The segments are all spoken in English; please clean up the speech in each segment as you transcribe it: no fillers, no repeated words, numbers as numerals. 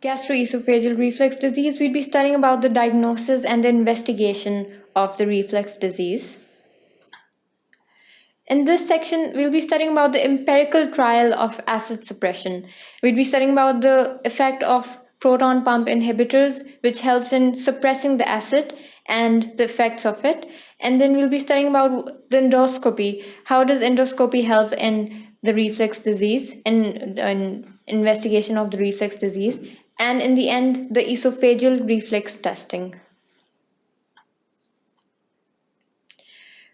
gastroesophageal reflux disease, we'd be studying about the diagnosis and the investigation of the reflux disease. In this section, we'll be studying about the empirical trial of acid suppression. We'll be studying about the effect of proton pump inhibitors, which helps in suppressing the acid and the effects of it. And then we'll be studying about the endoscopy. How does endoscopy help in the reflux disease, in investigation of the reflux disease? And in the end, the esophageal reflex testing.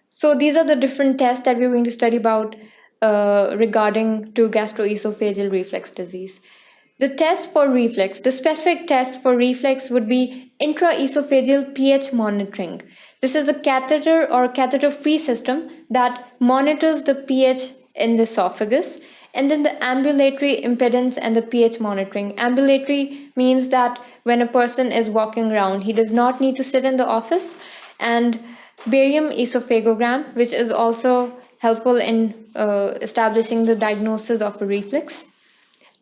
So these are the different tests that we're going to study about regarding to gastroesophageal reflux disease. The test for reflux, the specific test for reflux would be intraesophageal pH monitoring. This is a catheter or catheter-free system that monitors the pH in the esophagus, and then the ambulatory impedance and the pH monitoring. Ambulatory means that when a person is walking around, he does not need to sit in the office, and barium esophagogram, which is also helpful in establishing the diagnosis of a reflux.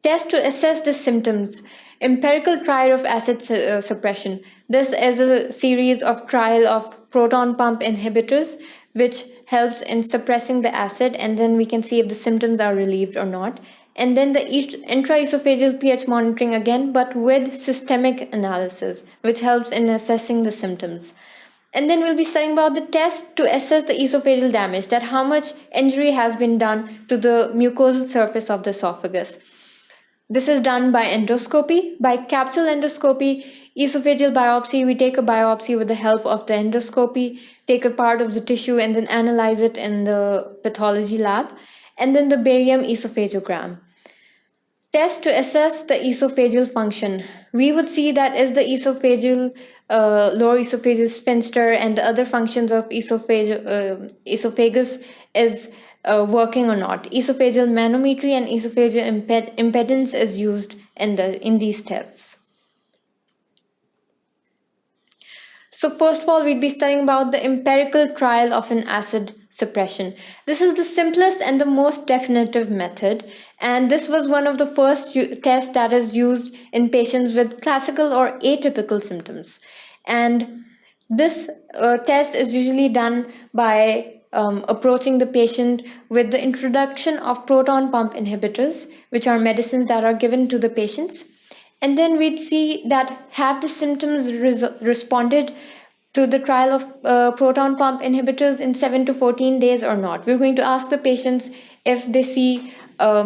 Test to assess the symptoms. Empirical trial of acid suppression. This is a series of trial of proton pump inhibitors, which helps in suppressing the acid, and then we can see if the symptoms are relieved or not. And then the intraesophageal pH monitoring again, but with systemic analysis, which helps in assessing the symptoms. And then we'll be studying about the test to assess the esophageal damage, that how much injury has been done to the mucosal surface of the esophagus. This is done by endoscopy. By capsule endoscopy, esophageal biopsy, we take a biopsy with the help of the endoscopy, take a part of the tissue and then analyze it in the pathology lab. And then the barium esophagogram. Test to assess the esophageal function. We would see that is the esophageal lower esophageal sphincter and the other functions of esophagus is working or not. Esophageal manometry and esophageal impedance is used in these tests. So first of all, we'd be studying about the empirical trial of an acid suppression. This is the simplest and the most definitive method, and this was one of the first tests that is used in patients with classical or atypical symptoms. And this test is usually done by approaching the patient with the introduction of proton pump inhibitors, which are medicines that are given to the patients. And then we'd see that have the symptoms responded to the trial of proton pump inhibitors in 7 to 14 days or not. We're going to ask the patients if they see a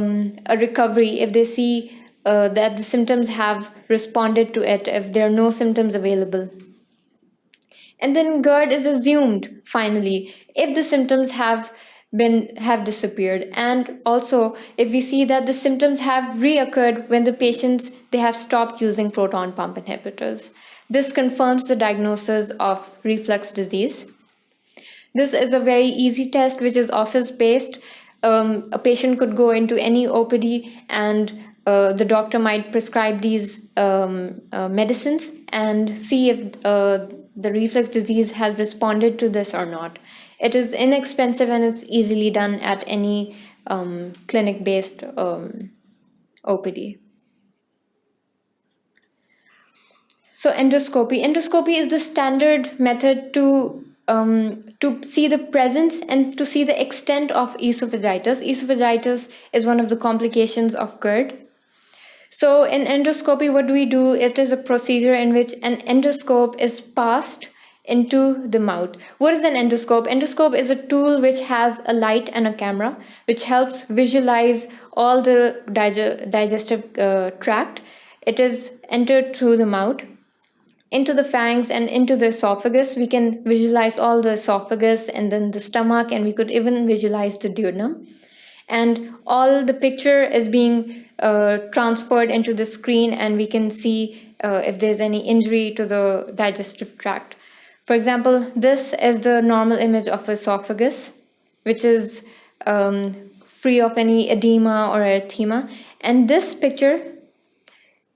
recovery, if they see that the symptoms have responded to it, if there are no symptoms available. And then GERD is assumed, finally, if the symptoms have disappeared, and also if we see that the symptoms have reoccurred when the patients they have stopped using proton pump inhibitors. This confirms the diagnosis of reflux disease. This is a very easy test which is office-based. A patient could go into any OPD and the doctor might prescribe these medicines and see if the reflux disease has responded to this or not. It is inexpensive and it's easily done at any clinic-based OPD. So endoscopy. Endoscopy is the standard method to see the presence and to see the extent of esophagitis. Esophagitis is one of the complications of GERD. So in endoscopy, what do we do? It is a procedure in which an endoscope is passed into the mouth. What is an endoscope? Endoscope is a tool which has a light and a camera, which helps visualize all the digestive tract. It is entered through the mouth into the pharynx and into the esophagus. We can visualize all the esophagus and then the stomach, and we could even visualize the duodenum. And all the picture is being transferred into the screen, and we can see if there's any injury to the digestive tract. For example, this is the normal image of esophagus, which is free of any edema or erythema. And this picture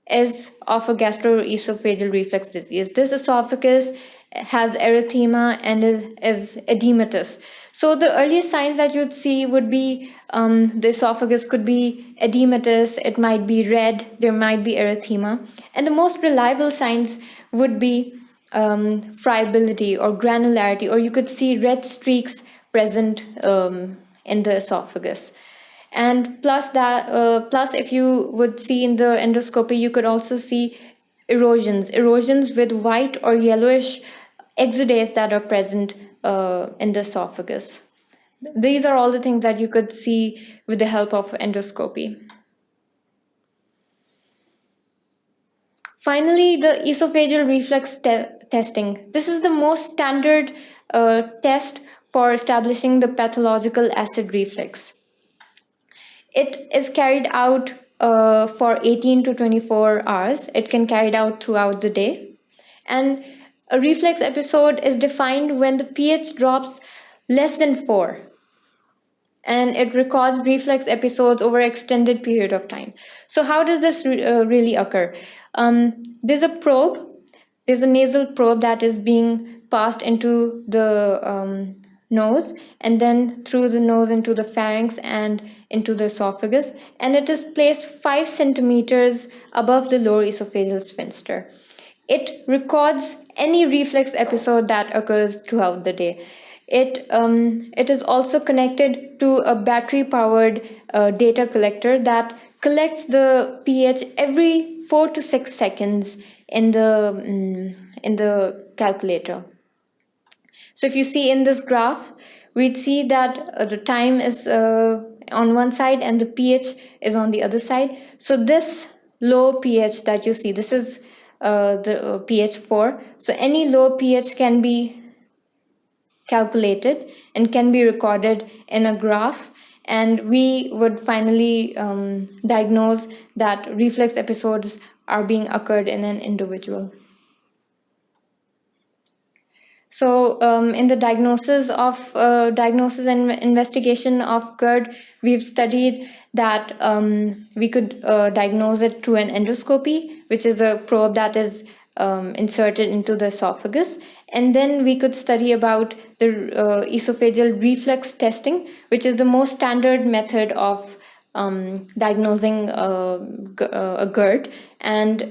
is of a gastroesophageal reflux disease. This esophagus has erythema and is edematous. So the earliest signs that you'd see would be the esophagus could be edematous, it might be red, there might be erythema. And the most reliable signs would be friability or granularity, or you could see red streaks present in the esophagus. And plus if you would see in the endoscopy, you could also see erosions with white or yellowish exudates that are present in the esophagus. These are all the things that you could see with the help of endoscopy. Finally, the esophageal reflux testing. This is the most standard test for establishing the pathological acid reflux. It is carried out for 18 to 24 hours. It can carried out throughout the day. And a reflux episode is defined when the pH drops less than 4. And it records reflux episodes over an extended period of time. So how does this really occur? There's a probe, there's a nasal probe that is being passed into the nose, and then through the nose into the pharynx and into the esophagus, and it is placed 5 centimeters above the lower esophageal sphincter. It records any reflux episode that occurs throughout the day. It is also connected to a battery-powered data collector that collects the pH every 4 to 6 seconds in the calculator. So if you see in this graph, we'd see that the time is on one side and the pH is on the other side. So this low pH that you see, this is the pH 4. So any low pH can be calculated and can be recorded in a graph, and we would finally diagnose that reflux episodes are being occurred in an individual. So in the diagnosis and investigation of GERD, we've studied that we could diagnose it through an endoscopy, which is a probe that is inserted into the esophagus. And then we could study about the esophageal reflux testing, which is the most standard method of diagnosing a GERD. And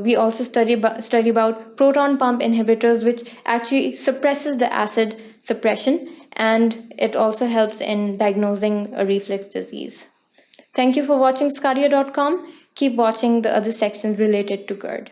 we also study about proton pump inhibitors, which actually suppresses the acid suppression, and it also helps in diagnosing a reflux disease. Thank you for watching sqadia.com. Keep watching the other sections related to GERD.